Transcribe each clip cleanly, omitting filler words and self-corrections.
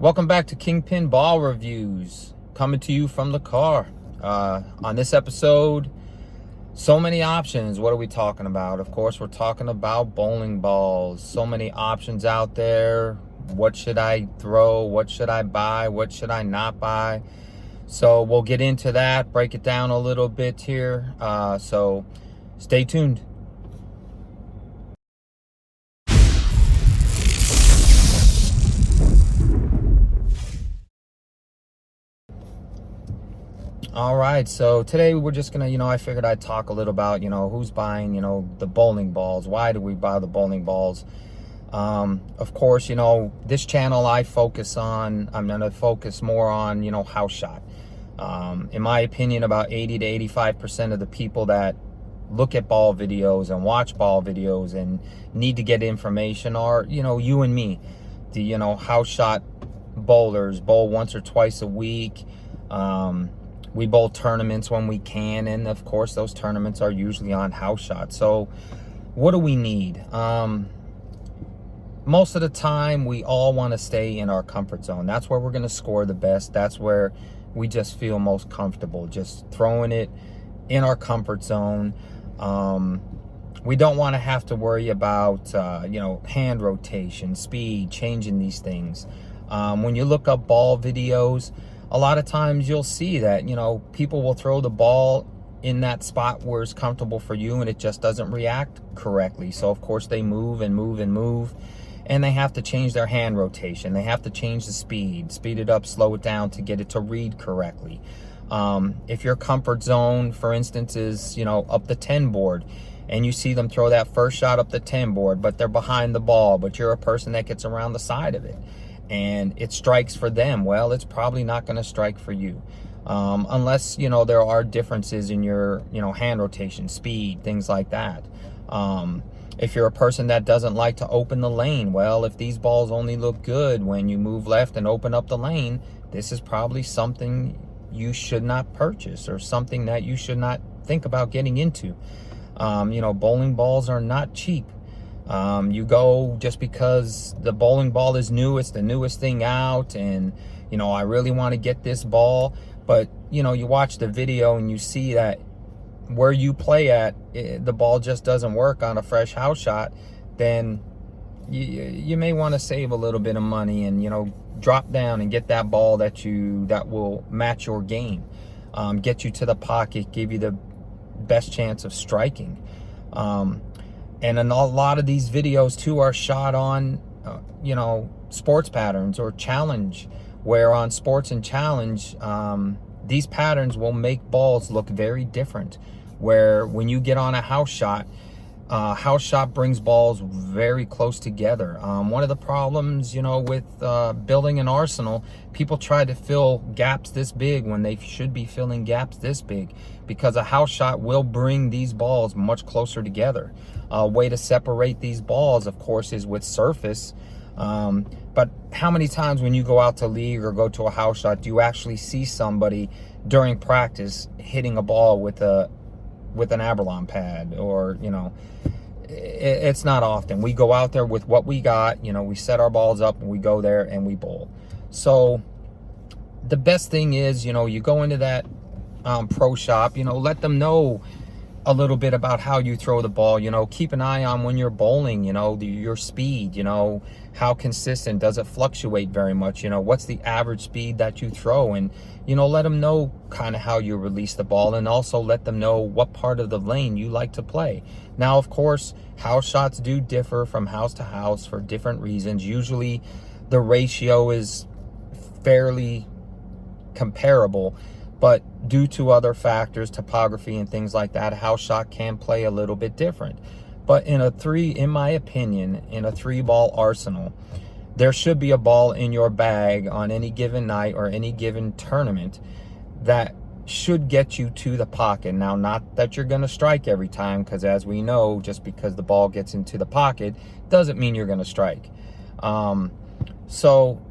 Welcome back to Kingpin Ball Reviews, coming to you from the car. On this episode, so many options. What are we talking about? Of course, we're talking about bowling balls. So many options out there. What should I throw? What should I buy? What should I not buy? So we'll get into that, break it down a little bit here. So stay tuned. All right, so today we're just gonna, I figured I'd talk a little about, who's buying, the bowling balls. Why do we buy the bowling balls? Of course, this channel I'm gonna focus more on, house shot. In my opinion, about 80 to 85% of the people that look at ball videos and watch ball videos and need to get information are, you and me. The, house shot bowlers, bowl once or twice a week. We bowl tournaments when we can, and of course those tournaments are usually on house shot. So what do we need? Most of the time we all want to stay in our comfort zone. That's where we're going to score the best. That's where we just feel most comfortable, just throwing it in our comfort zone. We don't want to have to worry about hand rotation, speed, changing these things. When you look up ball videos, a lot of times you'll see that, people will throw the ball in that spot where it's comfortable for you and it just doesn't react correctly. So of course they move and move and move, and they have to change their hand rotation. They have to change the speed it up, slow it down to get it to read correctly. If your comfort zone, for instance, is, up the 10 board, and you see them throw that first shot up the 10 board, but they're behind the ball, but you're a person that gets around the side of it, and it strikes for them, well, it's probably not going to strike for you. Unless, there are differences in your, hand rotation, speed, things like that. If you're a person that doesn't like to open the lane, well, if these balls only look good when you move left and open up the lane, this is probably something you should not purchase, or something that you should not think about getting into. Bowling balls are not cheap. You go just because the bowling ball is new, it's the newest thing out, and I really want to get this ball, but you watch the video and you see that where you play at, the ball just doesn't work on a fresh house shot. Then you may want to save a little bit of money and drop down and get that ball that will match your game, get you to the pocket, give you the best chance of striking. And a lot of these videos too are shot on, sports patterns or challenge, where on sports and challenge, these patterns will make balls look very different. Where when you get on a house shot brings balls very close together. One of the problems, with building an arsenal, people try to fill gaps this big when they should be filling gaps this big, because a house shot will bring these balls much closer together. A way to separate these balls, of course, is with surface. But how many times when you go out to league or go to a house shot do you actually see somebody during practice hitting a ball with an Abalone pad? Or it's not often. We go out there with what we got. We set our balls up and we go there and we bowl. So the best thing is, you go into that pro shop, let them know a little bit about how you throw the ball. Keep an eye on when you're bowling, your speed, how consistent, does it fluctuate very much, what's the average speed that you throw, and let them know kind of how you release the ball, and also let them know what part of the lane you like to play. Now, of course, house shots do differ from house to house for different reasons. Usually the ratio is fairly comparable, but due to other factors, topography and things like that, a house shot can play a little bit different. But in my opinion, in a 3-ball arsenal, there should be a ball in your bag on any given night or any given tournament that should get you to the pocket. Now, not that you're going to strike every time, because as we know, just because the ball gets into the pocket doesn't mean you're going to strike. So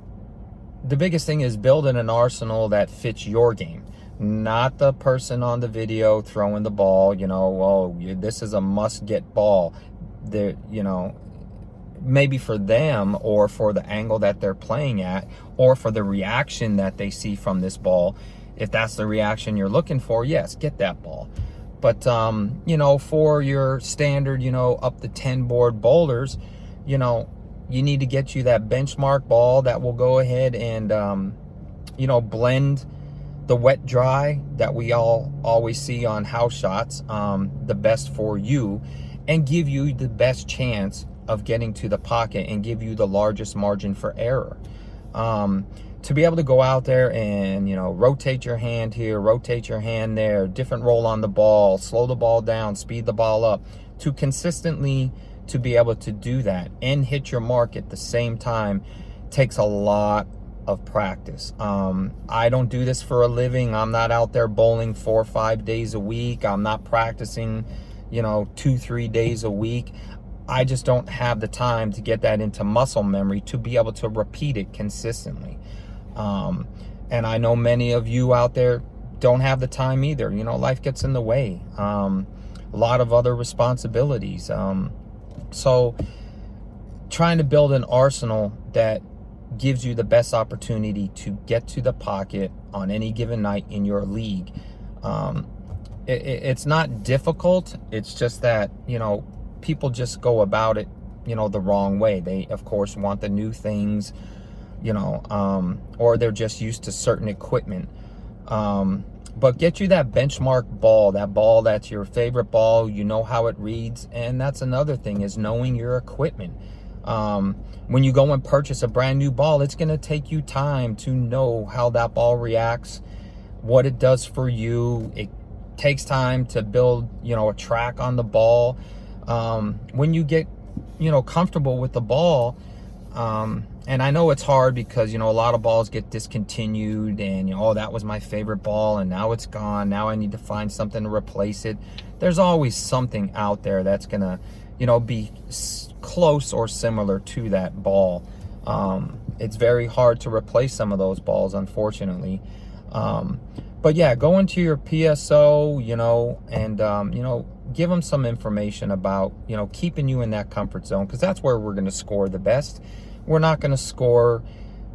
the biggest thing is building an arsenal that fits your game. Not the person on the video throwing the ball, this is a must-get ball. maybe for them, or for the angle that they're playing at, or for the reaction that they see from this ball. If that's the reaction you're looking for, yes, get that ball. But, you know, for your standard, you know, up to 10 board boulders, you know, you need to get you that benchmark ball that will go ahead and, you know, blend the wet dry that we all always see on house shots, the best for you, and give you the best chance of getting to the pocket and give you the largest margin for error. To be able to go out there and, you know, rotate your hand here, rotate your hand there, different roll on the ball, slow the ball down, speed the ball up, to consistently to be able to do that and hit your mark at the same time takes a lot of practice. I don't do this for a living. I'm not out there bowling 4 or 5 days a week. I'm not practicing, you know, 2-3 days a week. I just don't have the time to get that into muscle memory to be able to repeat it consistently. And I know many of you out there don't have the time either. You know, life gets in the way. A lot of other responsibilities. So trying to build an arsenal that gives you the best opportunity to get to the pocket on any given night in your league. It's not difficult. It's just that, you know, people just go about it, you know, the wrong way. They, of course, want the new things, you know, or they're just used to certain equipment. But get you that benchmark ball, that ball that's your favorite ball, you know how it reads. And that's another thing, is knowing your equipment. When you go and purchase a brand new ball, it's going to take you time to know how that ball reacts, what it does for you. It takes time to build, you know, a track on the ball. When you get, you know, comfortable with the ball, and I know it's hard because, you know, a lot of balls get discontinued and, you know, oh, that was my favorite ball and now it's gone. Now I need to find something to replace it. There's always something out there that's going to, you know, be close or similar to that ball. It's very hard to replace some of those balls, unfortunately. But yeah, go into your PSO, you know, and, you know, give them some information about, you know, keeping you in that comfort zone, because that's where we're going to score the best. We're not going to score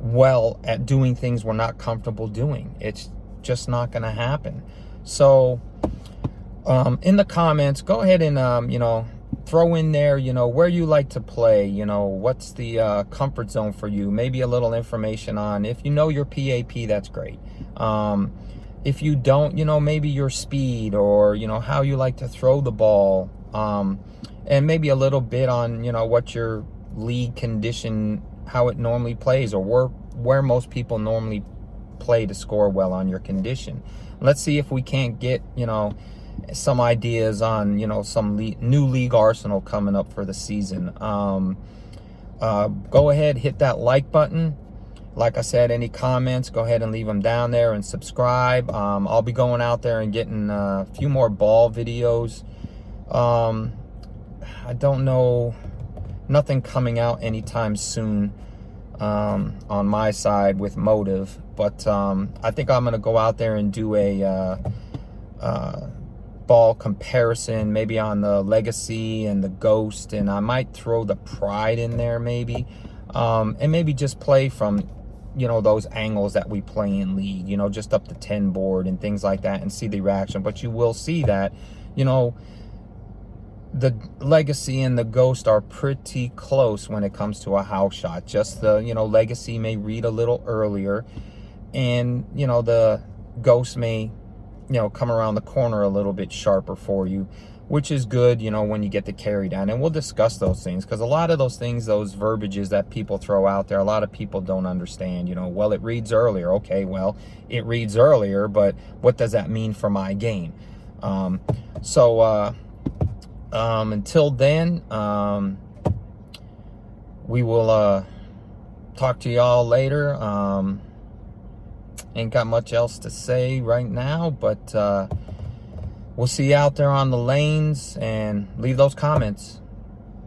well at doing things we're not comfortable doing. It's just not going to happen. So in the comments, go ahead and, you know, throw in there, you know, where you like to play, you know, what's the comfort zone for you. Maybe a little information on, if you know your PAP, that's great. If you don't, you know, maybe your speed, or, you know, how you like to throw the ball, and maybe a little bit on, you know, what your league condition, how it normally plays, or where most people normally play to score well on your condition. Let's see if we can't get, you know, some ideas on, you know, some new league arsenal coming up for the season. Go ahead, hit that like button. Like I said, any comments, go ahead and leave them down there, and subscribe. I'll be going out there and getting a few more ball videos. I don't know, nothing coming out anytime soon on my side with Motive, but I think I'm going to go out there and do a ball comparison, maybe on the Legacy and the Ghost, and I might throw the Pride in there maybe, and maybe just play from, you know, those angles that we play in league, you know, just up to 10 board and things like that, and see the reaction. But you will see that, you know, the Legacy and the Ghost are pretty close when it comes to a house shot. Just the, you know, Legacy may read a little earlier, and, you know, the Ghost may, you know, come around the corner a little bit sharper for you, which is good, you know, when you get the carry down. And we'll discuss those things, because a lot of those things, those verbiages that people throw out there, a lot of people don't understand. You know, well, it reads earlier. Okay, well, it reads earlier, but what does that mean for my game? Until then, we will talk to y'all later. Ain't got much else to say right now, but we'll see you out there on the lanes, and leave those comments.